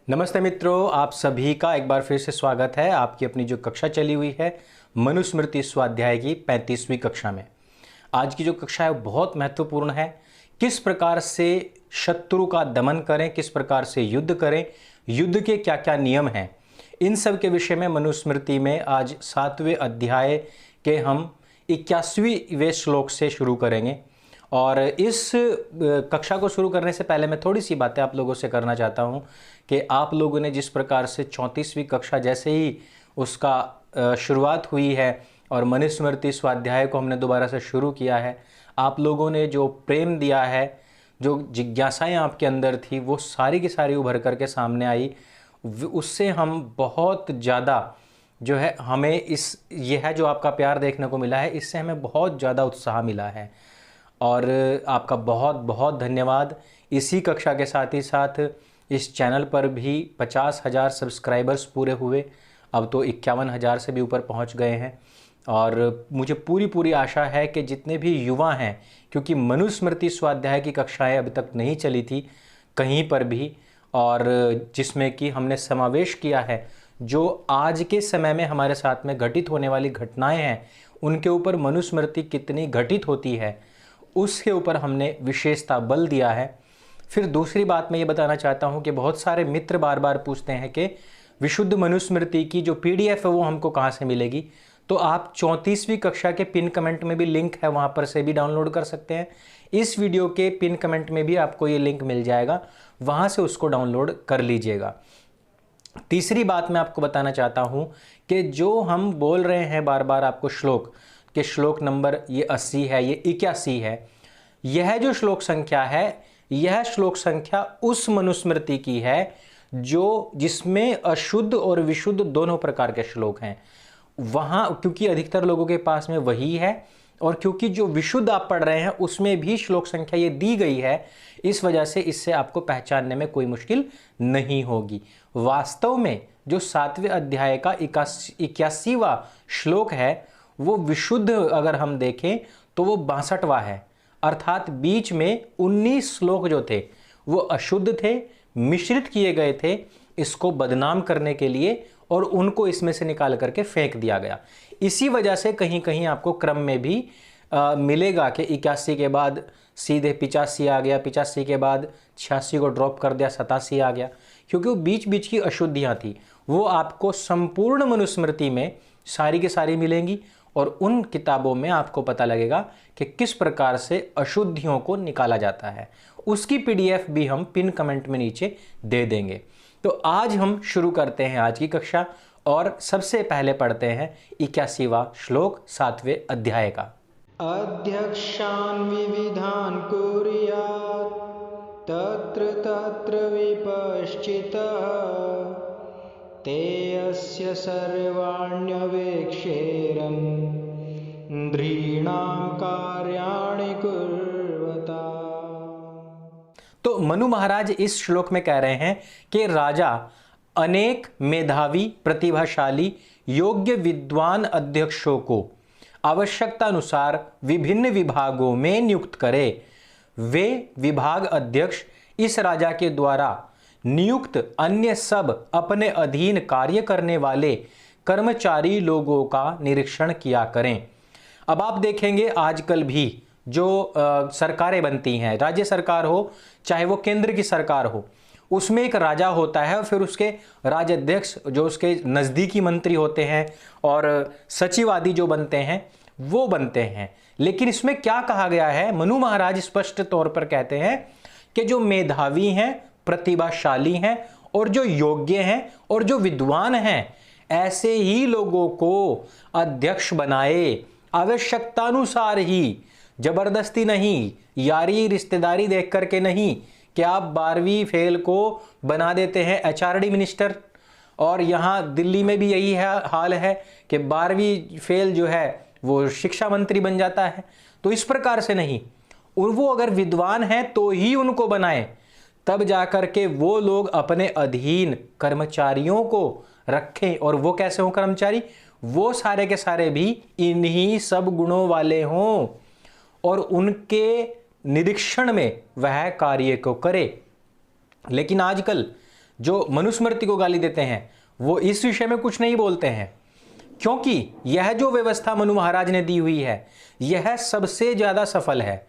नमस्ते मित्रों, आप सभी का एक बार फिर से स्वागत है आपकी अपनी जो कक्षा चली हुई है मनुस्मृति स्वाध्याय की 35वीं कक्षा में। आज की जो कक्षा है वो बहुत महत्वपूर्ण है। किस प्रकार से शत्रु का दमन करें, किस प्रकार से युद्ध करें, युद्ध के क्या क्या नियम हैं, इन सब के विषय में मनुस्मृति में आज 7वें अध्याय के हम 81वें श्लोक से शुरू करेंगे। और इस कक्षा को शुरू करने से पहले मैं थोड़ी सी बातें आप लोगों से करना चाहता हूं कि आप लोगों ने जिस प्रकार से 34वीं कक्षा जैसे ही उसका शुरुआत हुई है और मनुस्मृति स्वाध्याय को हमने दोबारा से शुरू किया है, आप लोगों ने जो प्रेम दिया है, जो जिज्ञासाएं आपके अंदर थी, वो सारी की सारी उभर करके सामने आई। उससे हम बहुत ज़्यादा जो है हमें यह है जो आपका प्यार देखने को मिला है, इससे हमें बहुत ज़्यादा उत्साह मिला है और आपका बहुत बहुत धन्यवाद। इसी कक्षा के साथ ही साथ इस चैनल पर भी 50,000 सब्सक्राइबर्स पूरे हुए, अब तो 51,000 से भी ऊपर पहुंच गए हैं। और मुझे पूरी आशा है कि जितने भी युवा हैं, क्योंकि मनुस्मृति स्वाध्याय की कक्षाएं अभी तक नहीं चली थी कहीं पर भी, और जिसमें कि हमने समावेश किया है जो आज के समय में हमारे साथ में घटित होने वाली घटनाएं हैं, उनके ऊपर मनुस्मृति कितनी घटित होती है उसके ऊपर हमने विशेषता बल दिया है। फिर दूसरी बात मैं ये बताना चाहता हूँ कि बहुत सारे मित्र बार बार पूछते हैं कि विशुद्ध मनुस्मृति की जो PDF है वो हमको कहाँ से मिलेगी। तो आप 34वीं कक्षा के पिन कमेंट में भी लिंक है, वहाँ पर से भी डाउनलोड कर सकते हैं। इस वीडियो के पिन कमेंट में भी आपको ये लिंक मिल जाएगा, वहाँ से उसको डाउनलोड कर लीजिएगा। तीसरी बात मैं आपको बताना चाहता हूँ कि जो हम बोल रहे हैं बार बार आपको श्लोक कि श्लोक नंबर ये 80 है, ये 81 है, यह जो श्लोक संख्या है, यह श्लोक संख्या उस मनुस्मृति की है जो जिसमें अशुद्ध और विशुद्ध दोनों प्रकार के श्लोक हैं। वहाँ क्योंकि अधिकतर लोगों के पास में वही है, और क्योंकि जो विशुद्ध आप पढ़ रहे हैं उसमें भी श्लोक संख्या ये दी गई है, इस वजह से इससे आपको पहचानने में कोई मुश्किल नहीं होगी। वास्तव में जो 7वें अध्याय का 81वां श्लोक है वो विशुद्ध अगर हम देखें तो वो 62वां है, अर्थात बीच में 19 श्लोक जो थे वो अशुद्ध थे, मिश्रित किए गए थे इसको बदनाम करने के लिए, और उनको इसमें से निकाल करके फेंक दिया गया। इसी वजह से कहीं कहीं आपको क्रम में भी मिलेगा कि 81 के बाद सीधे 85 आ गया, 85 के बाद 86 को ड्रॉप कर दिया, 87 आ गया, क्योंकि वो बीच बीच की अशुद्धियाँ थी। वो आपको संपूर्ण मनुस्मृति में सारी की सारी मिलेंगी, और उन किताबों में आपको पता लगेगा कि किस प्रकार से अशुद्धियों को निकाला जाता है। उसकी PDF भी हम पिन कमेंट में नीचे दे देंगे। तो आज हम शुरू करते हैं आज की कक्षा, और सबसे पहले पढ़ते हैं 81वां श्लोक 7वें अध्याय का। अध्यक्षान् विविधान् कुर्यात् तत्र तत्र विपश्चितः ते अस्य सर्वाण्यवेक्षेरन् नृणां कार्याणि कुर्वता। तो मनु महाराज इस श्लोक में कह रहे हैं कि राजा अनेक मेधावी, प्रतिभाशाली, योग्य विद्वान अध्यक्षों को आवश्यकता अनुसार विभिन्न विभागों में नियुक्त करे। वे विभाग अध्यक्ष इस राजा के द्वारा नियुक्त अन्य सब अपने अधीन कार्य करने वाले कर्मचारी लोगों का निरीक्षण किया करें। अब आप देखेंगे आजकल भी जो सरकारें बनती हैं, राज्य सरकार हो चाहे वो केंद्र की सरकार हो, उसमें एक राजा होता है और फिर उसके राज्याध्यक्ष जो उसके नज़दीकी मंत्री होते हैं और सचिव आदि जो बनते हैं वो बनते हैं। लेकिन इसमें क्या कहा गया है, मनु महाराज स्पष्ट तौर पर कहते हैं कि जो मेधावी हैं, प्रतिभाशाली हैं और जो योग्य हैं और जो विद्वान हैं, ऐसे ही लोगों को अध्यक्ष बनाए, आवश्यकतानुसार ही, जबरदस्ती नहीं, यारी रिश्तेदारी देख करके नहीं कि आप 12वीं फेल को बना देते हैं HRD मिनिस्टर, और यहाँ दिल्ली में भी यही हाल है कि 12वीं फेल जो है वो शिक्षा मंत्री बन जाता है। तो इस प्रकार से नहीं, और वो अगर विद्वान हैं तो ही उनको बनाए, तब जाकर के वो लोग अपने अधीन कर्मचारियों को रखें। और वो कैसे हों कर्मचारी, वो सारे के सारे भी इन्हीं सब गुणों वाले हों और उनके निरीक्षण में वह कार्य को करे। लेकिन आजकल जो मनुस्मृति को गाली देते हैं वो इस विषय में कुछ नहीं बोलते हैं, क्योंकि यह जो व्यवस्था मनु महाराज ने दी हुई है यह सबसे ज्यादा सफल है।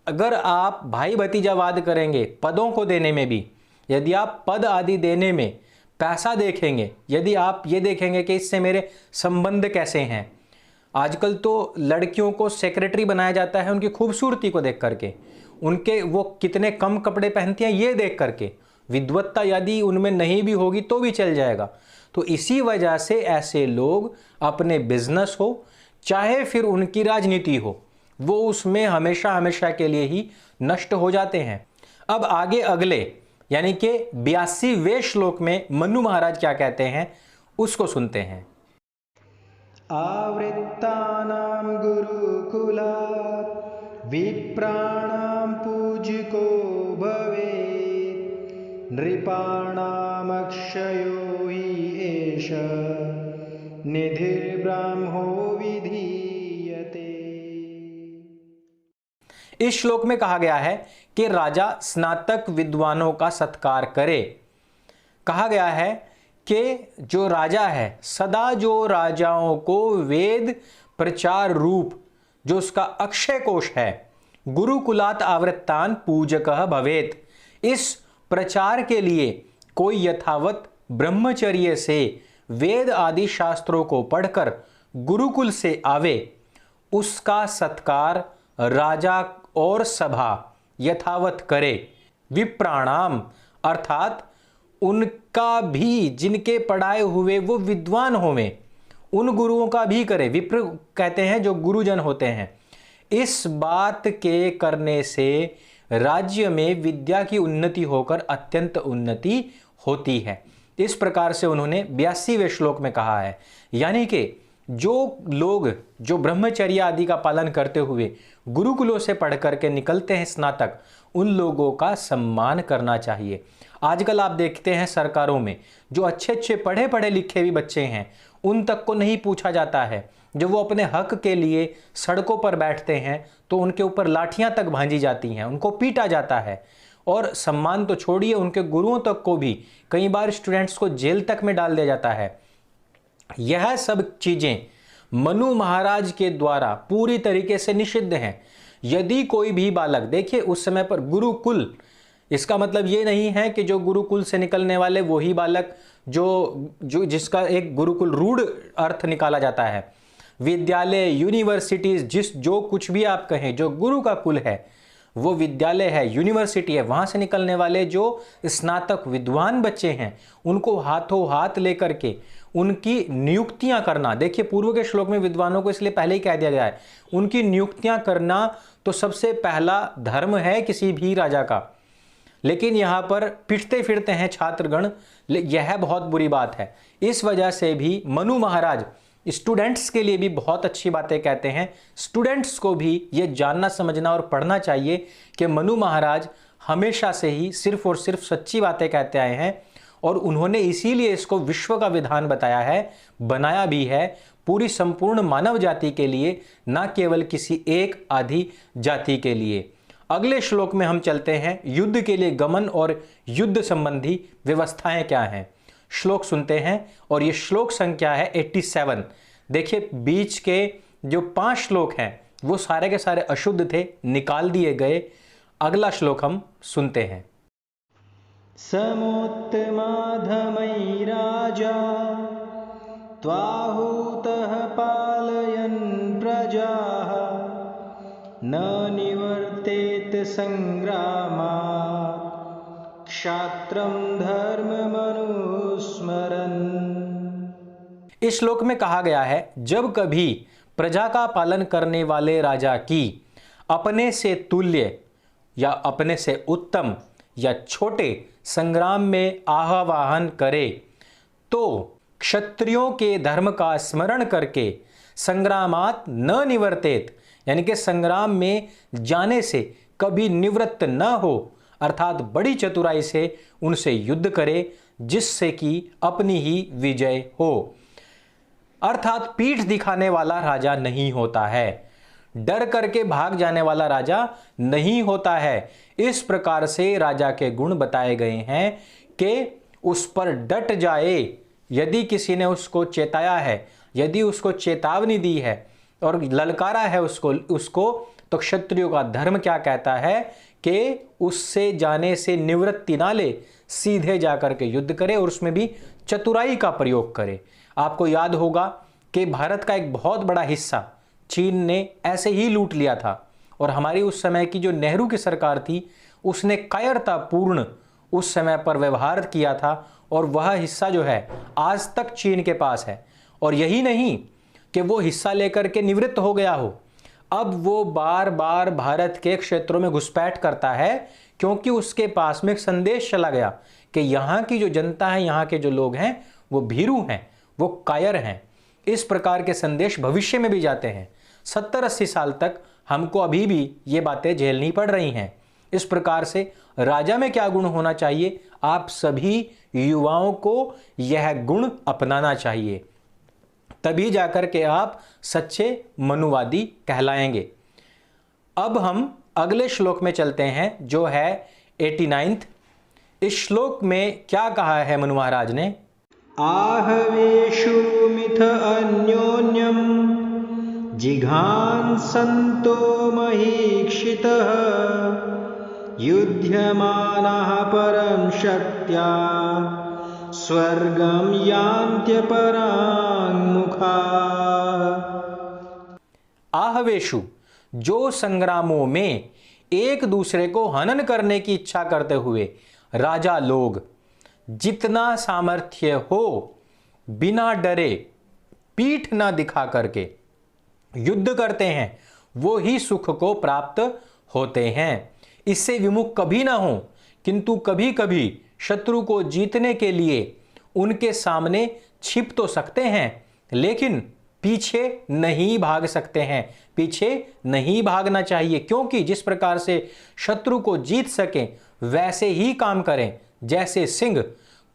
अगर आप भाई भतीजावाद करेंगे पदों को देने में भी, यदि आप पद आदि देने में पैसा देखेंगे, यदि आप ये देखेंगे कि इससे मेरे संबंध कैसे हैं, आजकल तो लड़कियों को सेक्रेटरी बनाया जाता है उनकी खूबसूरती को देख करके, उनके वो कितने कम कपड़े पहनती हैं ये देख करके, विद्वत्ता यदि उनमें नहीं भी होगी तो भी चल जाएगा। तो इसी वजह से ऐसे लोग अपने बिजनेस हो चाहे फिर उनकी राजनीति हो, वो उसमें हमेशा हमेशा के लिए ही नष्ट हो जाते हैं। अब आगे अगले यानी कि 82वें श्लोक में मनु महाराज क्या कहते हैं उसको सुनते हैं। आवृत्तानां गुरुकुलात् विप्राणां पूज्यको भवेत् नृपाणामक्षयो हि एष निधिर्ब्राह्मो विधीयते। इस श्लोक में कहा गया है कि राजा स्नातक विद्वानों का सत्कार करे। कहा गया है कि जो राजा है सदा जो राजाओं को वेद प्रचार रूप जो उसका अक्षय कोश है, गुरुकुलात आवृत्तान पूजकः भवेत, इस प्रचार के लिए कोई यथावत ब्रह्मचर्य से वेद आदि शास्त्रों को पढ़कर गुरुकुल से आवे, उसका सत्कार राजा और सभा यथावत करे। विप्राणाम अर्थात उनका भी जिनके पढ़ाए हुए वो विद्वान होवे, उन गुरुओं का भी करे। विप्र कहते हैं जो गुरुजन होते हैं। इस बात के करने से राज्य में विद्या की उन्नति होकर अत्यंत उन्नति होती है। इस प्रकार से उन्होंने 82वें श्लोक में कहा है। यानी कि जो लोग जो ब्रह्मचर्य आदि का पालन करते हुए गुरुकुलों से पढ़ करके निकलते हैं स्नातक, उन लोगों का सम्मान करना चाहिए। आजकल आप देखते हैं सरकारों में जो अच्छे अच्छे पढ़े पढ़े लिखे भी बच्चे हैं उन तक को नहीं पूछा जाता है। जब वो अपने हक के लिए सड़कों पर बैठते हैं तो उनके ऊपर लाठियां तक भांजी जाती हैं, उनको पीटा जाता है। और सम्मान तो छोड़िए, उनके गुरुओं तक को भी कई बार स्टूडेंट्स को जेल तक में डाल दिया जाता है। यह सब चीजें मनु महाराज के द्वारा पूरी तरीके से निषिद्ध हैं। यदि कोई भी बालक, देखिए उस समय पर गुरुकुल, इसका मतलब ये नहीं है कि जो गुरुकुल से निकलने वाले वही बालक जो जिसका एक गुरुकुल रूढ़ अर्थ निकाला जाता है। विद्यालय, यूनिवर्सिटीज, जो कुछ भी आप कहें, जो गुरु का कुल है वो विद्यालय है, यूनिवर्सिटी है। वहां से निकलने वाले जो स्नातक विद्वान बच्चे हैं उनको हाथों हाथ लेकर के उनकी नियुक्तियां करना। देखिए पूर्व के श्लोक में विद्वानों को इसलिए पहले ही कह दिया गया है, उनकी नियुक्तियां करना तो सबसे पहला धर्म है किसी भी राजा का। लेकिन यहां पर पिटते फिरते हैं छात्रगण, यह बहुत बुरी बात है। इस वजह से भी मनु महाराज स्टूडेंट्स के लिए भी बहुत अच्छी बातें कहते हैं। स्टूडेंट्स को भी यह जानना समझना और पढ़ना चाहिए कि मनु महाराज हमेशा से ही सिर्फ और सिर्फ सच्ची बातें कहते आए हैं और उन्होंने इसीलिए इसको विश्व का विधान बताया है, बनाया भी है पूरी संपूर्ण मानव जाति के लिए, न केवल किसी एक आधी जाति के लिए। अगले श्लोक में हम चलते हैं, युद्ध के लिए गमन और युद्ध संबंधी व्यवस्थाएं क्या हैं। श्लोक सुनते हैं और ये श्लोक संख्या है 87। देखिए बीच के जो 5 श्लोक हैं वो सारे के सारे अशुद्ध थे, निकाल दिए गए। अगला श्लोक हम सुनते हैं। समोत्तमाधमयी राजा त्वाहुतः पालयन् प्रजाः न निवर्तेत संग्रामात् क्षात्रं धर्ममनुस्मरन्। इस श्लोक में कहा गया है जब कभी प्रजा का पालन करने वाले राजा की अपने से तुल्य या अपने से उत्तम या छोटे संग्राम में आह्वान करे तो क्षत्रियों के धर्म का स्मरण करके संग्रामात न निवर्तेत, यानी कि संग्राम में जाने से कभी निवृत्त न हो, अर्थात बड़ी चतुराई से उनसे युद्ध करे जिससे कि अपनी ही विजय हो। अर्थात पीठ दिखाने वाला राजा नहीं होता है, डर करके भाग जाने वाला राजा नहीं होता है। इस प्रकार से राजा के गुण बताए गए हैं कि उस पर डट जाए, यदि किसी ने उसको चेताया है, यदि उसको चेतावनी दी है और ललकारा है उसको तो क्षत्रियों का धर्म क्या कहता है कि उससे जाने से निवृत्ति ना ले, सीधे जाकर के युद्ध करे और उसमें भी चतुराई का प्रयोग करे। आपको याद होगा कि भारत का एक बहुत बड़ा हिस्सा चीन ने ऐसे ही लूट लिया था और हमारी उस समय की जो नेहरू की सरकार थी उसने कायरतापूर्ण उस समय पर व्यवहार किया था और वह हिस्सा जो है आज तक चीन के पास है। और यही नहीं कि वो हिस्सा लेकर के निवृत्त हो गया हो, अब वो बार बार भारत के क्षेत्रों में घुसपैठ करता है क्योंकि उसके पास में एक संदेश चला गया कि यहाँ की जो जनता है, यहाँ के जो लोग हैं वो भीरू हैं, वो कायर हैं। इस प्रकार के संदेश भविष्य में भी जाते हैं। 70-80 साल तक हमको अभी भी ये बातें झेलनी पड़ रही हैं। इस प्रकार से राजा में क्या गुण होना चाहिए, आप सभी युवाओं को यह गुण अपनाना चाहिए, तभी जाकर के आप सच्चे मनुवादी कहलाएंगे। अब हम अगले श्लोक में चलते हैं जो है 89। इस श्लोक में क्या कहा है मनु महाराज ने? आहवेषु मिथ अन्योन्यम जिघांसन्तो महीक्षितः युध्यमानः परं शक्त्या स्वर्गं यान्त्यपरां मुखाः। आहवेषु, जो संग्रामों में एक दूसरे को हनन करने की इच्छा करते हुए राजा लोग जितना सामर्थ्य हो बिना डरे पीठ ना दिखा करके युद्ध करते हैं, वो ही सुख को प्राप्त होते हैं। इससे विमुख कभी ना हो, किंतु कभी कभी शत्रु को जीतने के लिए उनके सामने छिप तो सकते हैं लेकिन पीछे नहीं भाग सकते हैं। पीछे नहीं भागना चाहिए, क्योंकि जिस प्रकार से शत्रु को जीत सकें वैसे ही काम करें। जैसे सिंह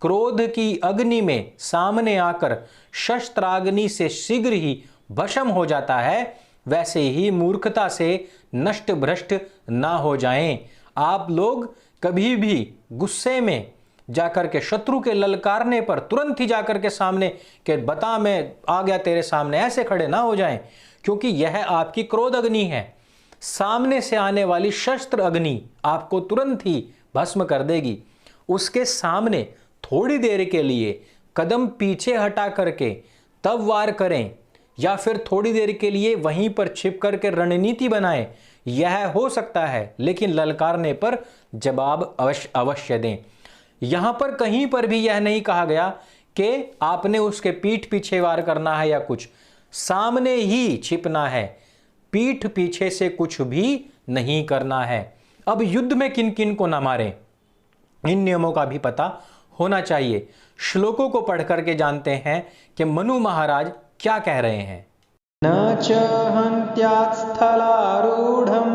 क्रोध की अग्नि में सामने आकर शस्त्राग्नि से शीघ्र ही भस्म हो जाता है, वैसे ही मूर्खता से नष्ट भ्रष्ट ना हो जाएं। आप लोग कभी भी गुस्से में जाकर के शत्रु के ललकारने पर तुरंत ही जाकर के सामने के बता मैं आ गया तेरे सामने, ऐसे खड़े ना हो जाएं, क्योंकि यह आपकी क्रोध अग्नि है। सामने से आने वाली शस्त्र अग्नि आपको तुरंत ही भस्म कर देगी। उसके सामने थोड़ी देर के लिए कदम पीछे हटा करके तब वार करें या फिर थोड़ी देर के लिए वहीं पर छिप करके रणनीति बनाएं, यह हो सकता है, लेकिन ललकारने पर जवाब अवश्य दें। यहां पर कहीं पर भी यह नहीं कहा गया कि आपने उसके पीठ पीछे वार करना है या कुछ, सामने ही छिपना है, पीठ पीछे से कुछ भी नहीं करना है। अब युद्ध में किन किन को ना मारें, इन नियमों का भी पता होना चाहिए। श्लोकों को पढ़ करके जानते हैं कि मनु महाराज क्या कह रहे हैं। न च हन्त्यात् स्थलारूढं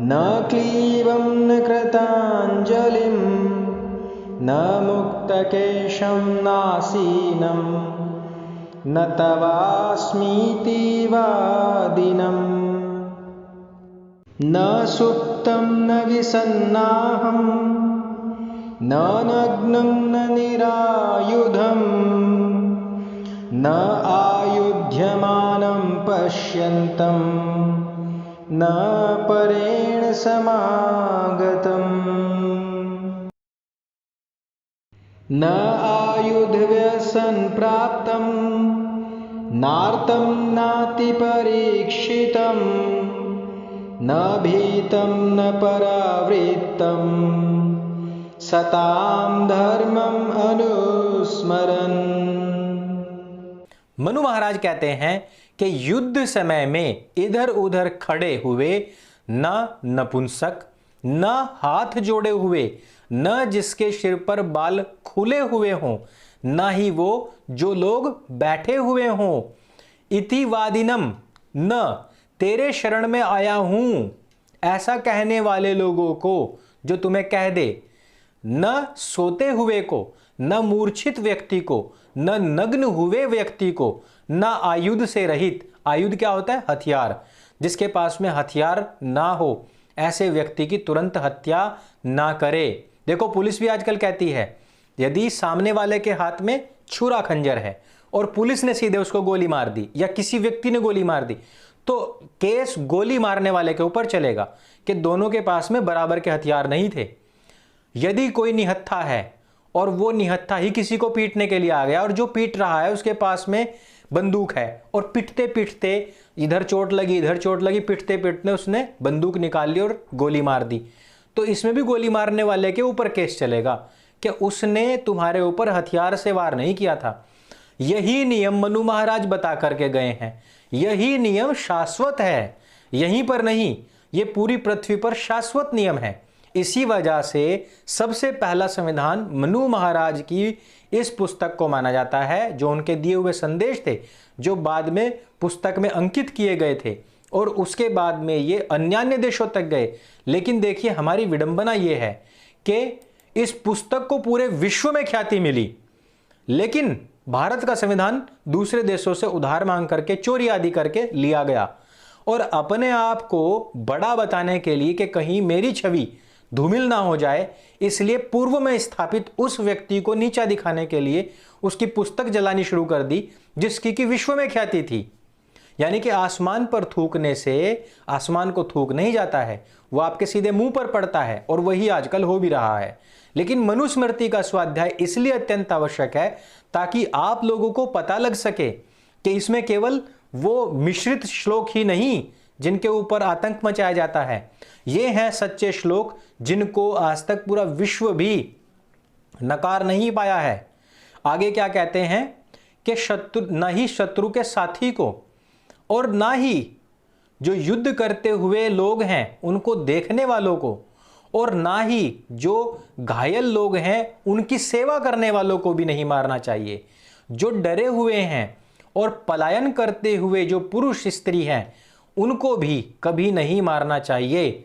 न क्लीबं न कृताञ्जलिं न मुक्तकेशं नासीनं न तवास्मीति वादिनम् न सुप्तं न विसन्नाहं न नग्नं न निरायुधं न आयुध्यमानं पश्यन्तं न परेण समागतम् न आयुधव्यसनं प्राप्तं नार्तं नातिपरीक्षितं न भीतं न परावृत्तं सतां धर्मम् अनुस्मरन्। मनु महाराज कहते हैं कि युद्ध समय में इधर उधर खड़े हुए न नपुंसक, न हाथ जोड़े हुए, न जिसके सिर पर बाल खुले हुए हों, न ही वो जो लोग बैठे हुए हों, इति वादिनम, न तेरे शरण में आया हूं, ऐसा कहने वाले लोगों को जो तुम्हें कह दे, न सोते हुए को, न मूर्छित व्यक्ति को, न नग्न हुए व्यक्ति को, न आयुध से रहित, आयुध क्या होता है? हथियार, जिसके पास में हथियार ना हो ऐसे व्यक्ति की तुरंत हत्या ना करे। देखो पुलिस भी आजकल कहती है यदि सामने वाले के हाथ में छुरा खंजर है और पुलिस ने सीधे उसको गोली मार दी या किसी व्यक्ति ने गोली मार दी, तो केस गोली मारने वाले के ऊपर चलेगा कि दोनों के पास में बराबर के हथियार नहीं थे। यदि कोई निहत्था है और वो निहत्था ही किसी को पीटने के लिए आ गया और जो पीट रहा है उसके पास में बंदूक है और पिटते पिटते इधर चोट लगी इधर चोट लगी, पिटते पिटते उसने बंदूक निकाल ली और गोली मार दी, तो इसमें भी गोली मारने वाले के ऊपर केस चलेगा कि उसने तुम्हारे ऊपर हथियार से वार नहीं किया था। यही नियम मनु महाराज बता करके गए हैं। यही नियम शाश्वत है, यहीं पर नहीं, ये पूरी पृथ्वी पर शाश्वत नियम है। इसी वजह से सबसे पहला संविधान मनु महाराज की इस पुस्तक को माना जाता है, जो उनके दिए हुए संदेश थे, जो बाद में पुस्तक में अंकित किए गए थे और उसके बाद में ये अन्य देशों तक गए। लेकिन देखिए हमारी विडंबना ये है कि इस पुस्तक को पूरे विश्व में ख्याति मिली, लेकिन भारत का संविधान दूसरे देशों से उधार मांग करके चोरी आदि करके लिया गया और अपने आप को बड़ा बताने के लिए कि कहीं मेरी छवि धूमिल ना हो जाए, इसलिए पूर्व में स्थापित उस व्यक्ति को नीचा दिखाने के लिए उसकी पुस्तक जलानी शुरू कर दी, जिसकी कि विश्व में ख्याति थी। यानी कि आसमान पर थूकने से आसमान को थूक नहीं जाता है, वो आपके सीधे मुंह पर पड़ता है और वही आजकल हो भी रहा है। लेकिन मनुस्मृति का स्वाध्याय इसलिए अत्यंत आवश्यक है ताकि आप लोगों को पता लग सके कि इसमें केवल वो मिश्रित श्लोक ही नहीं जिनके ऊपर आतंक मचाया जाता है, ये हैं सच्चे श्लोक जिनको आज तक पूरा विश्व भी नकार नहीं पाया है। आगे क्या कहते हैं कि शत्रु न ही शत्रु के साथी को और ना ही जो युद्ध करते हुए लोग हैं उनको देखने वालों को और ना ही जो घायल लोग हैं उनकी सेवा करने वालों को भी नहीं मारना चाहिए। जो डरे हुए हैं और पलायन करते हुए जो पुरुष स्त्री हैं उनको भी कभी नहीं मारना चाहिए।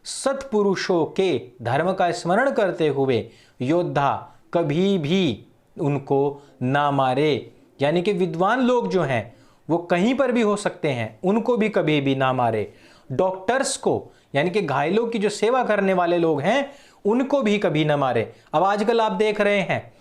सत्पुरुषों के धर्म का स्मरण करते हुए योद्धा कभी भी उनको ना मारे। यानी कि विद्वान लोग जो हैं वो कहीं पर भी हो सकते हैं, उनको भी कभी भी ना मारे। डॉक्टर्स को यानी कि घायलों की जो सेवा करने वाले लोग हैं उनको भी कभी ना मारे। अब आजकल आप देख रहे हैं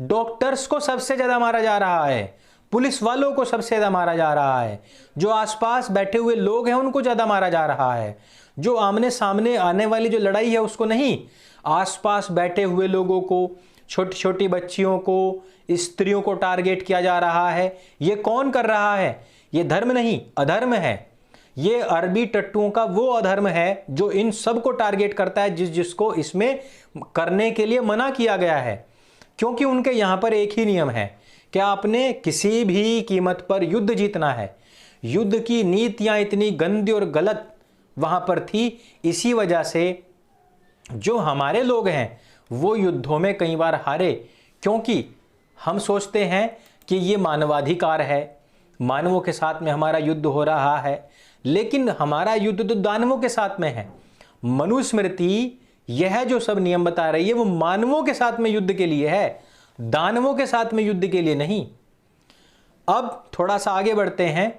डॉक्टर्स को सबसे ज्यादा मारा जा रहा है, पुलिस वालों को सबसे ज्यादा मारा जा रहा है, जो आसपास बैठे हुए लोग हैं उनको ज्यादा मारा जा रहा है। जो आमने सामने आने वाली जो लड़ाई है उसको नहीं, आसपास बैठे हुए लोगों को, छोटी छोटी बच्चियों को, स्त्रियों को टारगेट किया जा रहा है। ये कौन कर रहा है? ये धर्म नहीं, अधर्म है। ये अरबी टट्टुओं का वो अधर्म है जो इन सब को टारगेट करता है, जिसको इसमें करने के लिए मना किया गया है। क्योंकि उनके यहां पर एक ही नियम है कि आपने किसी भी कीमत पर युद्ध जीतना है। युद्ध की नीतियां इतनी गंदी और गलत वहां पर थी, इसी वजह से जो हमारे लोग हैं वो युद्धों में कई बार हारे, क्योंकि हम सोचते हैं कि ये मानवाधिकार है, मानवों के साथ में हमारा युद्ध हो रहा है, लेकिन हमारा युद्ध तो दानवों के साथ में है। मनुस्मृति यह जो सब नियम बता रही है वो मानवों के साथ में युद्ध के लिए है, दानवों के साथ में युद्ध के लिए नहीं। अब थोड़ा सा आगे बढ़ते हैं।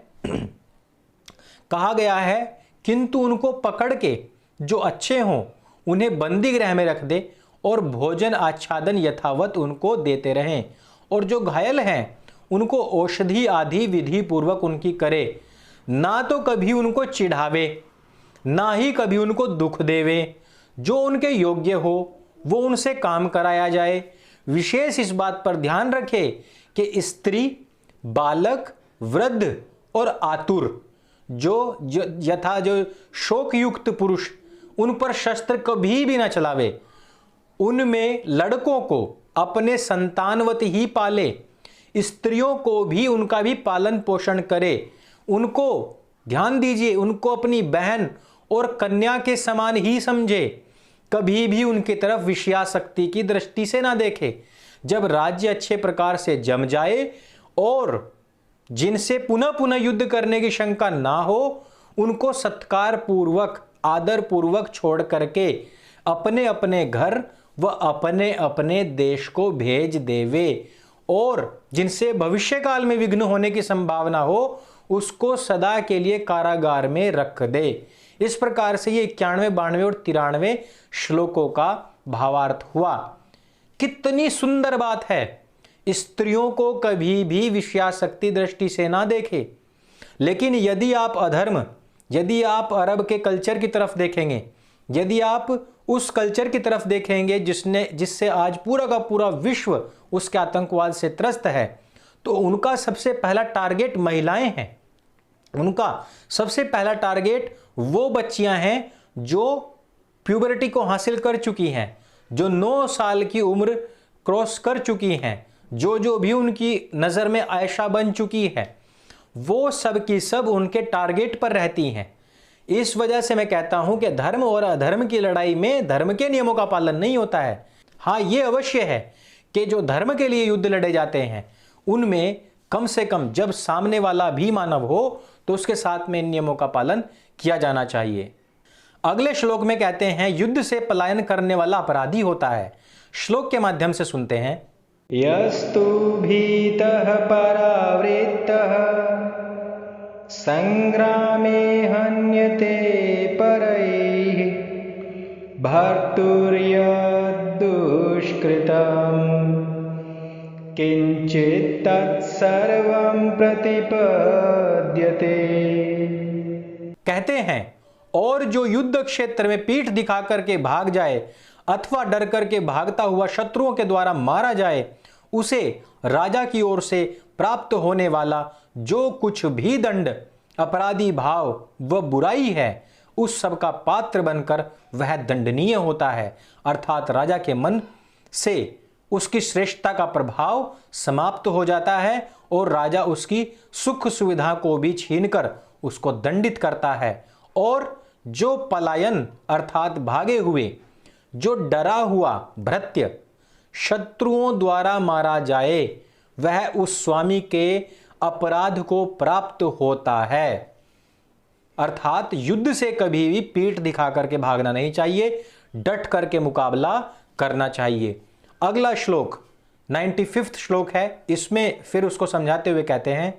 कहा गया है किंतु उनको पकड़ के जो अच्छे हों उन्हें बंदी गृह में रख दे और भोजन आच्छादन यथावत उनको देते रहें, और जो घायल हैं उनको औषधि आदि विधि पूर्वक उनकी करे, ना तो कभी उनको चिढ़ावे ना ही कभी उनको दुख देवे। जो उनके योग्य हो वो उनसे काम कराया जाए। विशेष इस बात पर ध्यान रखे कि स्त्री, बालक, वृद्ध और आतुर जो यथा जो शोक युक्त पुरुष, उन पर शस्त्र कभी भी ना चलावे। उनमें लड़कों को अपने संतानवती ही पाले, स्त्रियों को भी उनका भी पालन पोषण करे। उनको ध्यान दीजिए, उनको अपनी बहन और कन्या के समान ही समझे, कभी भी उनकी तरफ विषयासक्ति की दृष्टि से ना देखे। जब राज्य अच्छे प्रकार से जम जाए और जिनसे पुनः पुनः युद्ध करने की शंका ना हो, उनको सत्कार पूर्वक, आदर पूर्वक छोड़ करके अपने अपने घर व अपने अपने देश को भेज देवे, और जिनसे भविष्य काल में विघ्न होने की संभावना हो उसको सदा के लिए कारागार में रख दे। इस प्रकार से ये 91, 92 और 93 श्लोकों का भावार्थ हुआ। कितनी सुंदर बात है। स्त्रियों को कभी भी विषयासक्ति दृष्टि से ना देखे। लेकिन यदि आप अधर्म, यदि आप अरब के कल्चर की तरफ देखेंगे, यदि आप उस कल्चर की तरफ देखेंगे जिससे आज पूरा का पूरा विश्व उसके आतंकवाद से त्रस्त है, तो उनका सबसे पहला टारगेट महिलाएं हैं। उनका सबसे पहला टारगेट वो बच्चियां हैं जो प्यूबर्टी को हासिल कर चुकी हैं, जो 9 साल की उम्र क्रॉस कर चुकी हैं, जो भी उनकी नज़र में आयशा बन चुकी है, वो सब की सब उनके टारगेट पर रहती हैं। इस वजह से मैं कहता हूं कि धर्म और अधर्म की लड़ाई में धर्म के नियमों का पालन नहीं होता है। हाँ, ये अवश्य है कि जो धर्म के लिए युद्ध लड़े जाते हैं उनमें कम से कम जब सामने वाला भी मानव हो तो उसके साथ में इन नियमों का पालन किया जाना चाहिए। अगले श्लोक में कहते हैं, युद्ध से पलायन करने वाला अपराधी होता है। श्लोक के माध्यम से सुनते हैं। यस्तु भीतः परावृत्तः संग्रामे हन्यते परैः भर्तुर्यद्दुष्कृतं किंचित् तत्सर्वं प्रतिपद्यते। कहते हैं, और जो युद्ध क्षेत्र में पीठ दिखा करके भाग जाए अथवा डर करके भागता हुआ शत्रुओं के द्वारा मारा जाए, उसे राजा की ओर से प्राप्त होने वाला जो कुछ भी दंड, अपराधी भाव व बुराई है, उस सब का पात्र बनकर वह दंडनीय होता है। अर्थात राजा के मन से उसकी श्रेष्ठता का प्रभाव समाप्त हो जाता है और राजा उसकी सुख सुविधा को भी छीनकर उसको दंडित करता है। और जो पलायन अर्थात भागे हुए, जो डरा हुआ भृत्य शत्रुओं द्वारा मारा जाए, वह उस स्वामी के अपराध को प्राप्त होता है। अर्थात युद्ध से कभी भी पीठ दिखा करके भागना नहीं चाहिए, डट करके मुकाबला करना चाहिए। अगला श्लोक 95वां श्लोक है। इसमें फिर उसको समझाते हुए कहते हैं,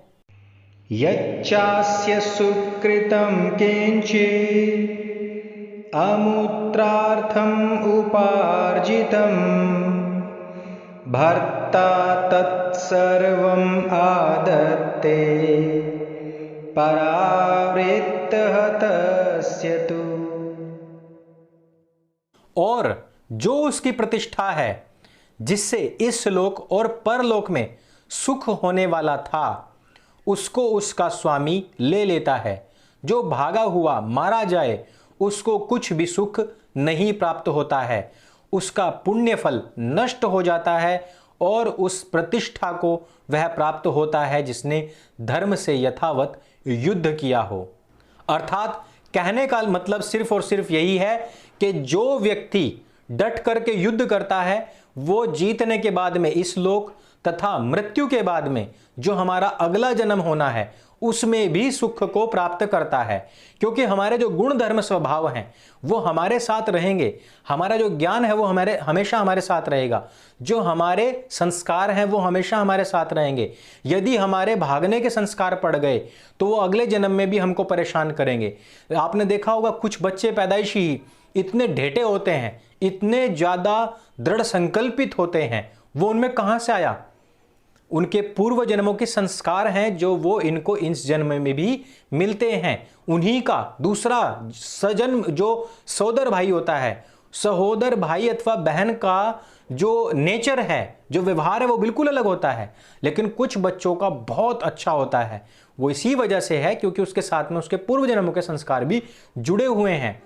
यच्चास्य सुकृतं किंचित् अमुत्रार्थम् उपार्जितं भर्ता तत्सर्वम् आदत्ते परावृत्तः तस्य तु। और जो उसकी प्रतिष्ठा है, जिससे इस लोक और परलोक में सुख होने वाला था, उसको उसका स्वामी ले लेता है। जो भागा हुआ मारा जाए उसको कुछ भी सुख नहीं प्राप्त होता है, उसका पुण्य फल नष्ट हो जाता है और उस प्रतिष्ठा को वह प्राप्त होता है जिसने धर्म से यथावत युद्ध किया हो। अर्थात कहने का मतलब सिर्फ और सिर्फ यही है कि जो व्यक्ति डट करके युद्ध करता है वो जीतने के बाद में इस लोक तथा मृत्यु के बाद में जो हमारा अगला जन्म होना है उसमें भी सुख को प्राप्त करता है, क्योंकि हमारे जो गुण धर्म स्वभाव हैं वो हमारे साथ रहेंगे, हमारा जो ज्ञान है वो हमेशा हमारे साथ रहेगा, जो हमारे संस्कार हैं वो हमेशा हमारे साथ रहेंगे। यदि हमारे भागने के संस्कार पड़ गए तो वो अगले जन्म में भी हमको परेशान करेंगे। आपने देखा होगा कुछ बच्चे पैदाइशी ही इतने ढेटे होते हैं, इतने ज्यादा दृढ़ संकल्पित होते हैं, वो उनमें कहां से आया? उनके पूर्व जन्मों के संस्कार हैं जो वो इनको इस जन्म में भी मिलते हैं। उन्हीं का दूसरा सजन्म जो सहोदर भाई होता है, सहोदर भाई अथवा बहन का जो नेचर है, जो व्यवहार है वो बिल्कुल अलग होता है, लेकिन कुछ बच्चों का बहुत अच्छा होता है। वो इसी वजह से है क्योंकि उसके साथ में उसके पूर्व जन्मों के संस्कार भी जुड़े हुए हैं।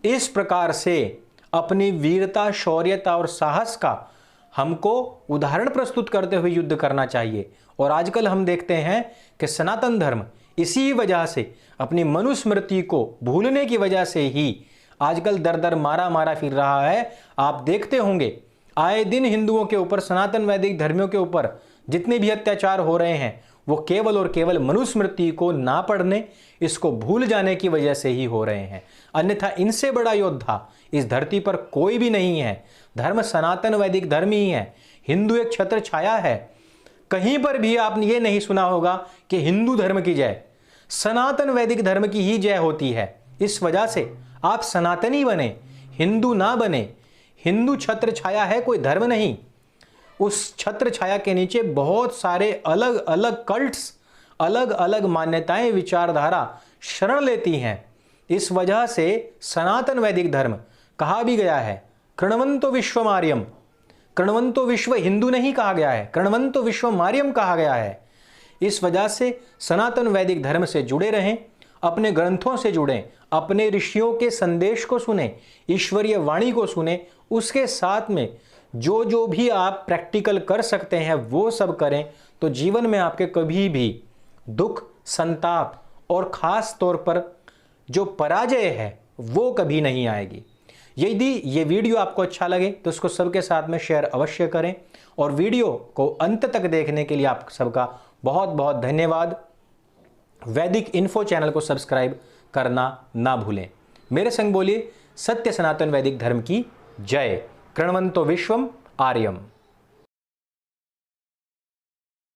इस प्रकार से अपनी वीरता, शौर्यता और साहस का हमको उदाहरण प्रस्तुत करते हुए युद्ध करना चाहिए। और आजकल हम देखते हैं कि सनातन धर्म इसी वजह से, अपनी मनुस्मृति को भूलने की वजह से ही आजकल दर दर मारा मारा फिर रहा है। आप देखते होंगे आए दिन हिंदुओं के ऊपर, सनातन वैदिक धर्मियों के ऊपर जितने भी अत्याचार हो रहे हैं वो केवल और केवल मनुस्मृति को ना पढ़ने, इसको भूल जाने की वजह से ही हो रहे हैं। अन्यथा इनसे बड़ा योद्धा इस धरती पर कोई भी नहीं है। धर्म सनातन वैदिक धर्म ही है। हिंदू एक छत्र छाया है। कहीं पर भी आपने ये नहीं सुना होगा कि हिंदू धर्म की जय, सनातन वैदिक धर्म की ही जय होती है। इस वजह से आप सनातनी बने, हिंदू ना बने। हिंदू छत्र छाया है, कोई धर्म नहीं। उस छत्र छाया के नीचे बहुत सारे अलग अलग कल्ट्स, अलग अलग मान्यताएं, विचारधारा शरण लेती हैं। इस वजह से सनातन वैदिक धर्म कहा भी गया है कृण्वन्तो विश्वमार्यम। कृण्वन्तो विश्व हिंदू नहीं कहा गया है, कृण्वन्तो विश्वमार्यम कहा गया है। इस वजह से सनातन वैदिक धर्म से जुड़े रहें, अपने ग्रंथों से जुड़ें, अपने ऋषियों के संदेश को सुने, ईश्वरीय वाणी को सुने, उसके साथ में जो जो भी आप प्रैक्टिकल कर सकते हैं वो सब करें, तो जीवन में आपके कभी भी दुख, संताप और खास तौर पर जो पराजय है वो कभी नहीं आएगी। यदि ये वीडियो आपको अच्छा लगे तो इसको सबके साथ में शेयर अवश्य करें, और वीडियो को अंत तक देखने के लिए आप सबका बहुत बहुत धन्यवाद। वैदिक इन्फो चैनल को सब्सक्राइब करना ना भूलें। मेरे संग बोलिए, सत्य सनातन वैदिक धर्म की जय। कृण्वन्तो विश्वम आर्यम।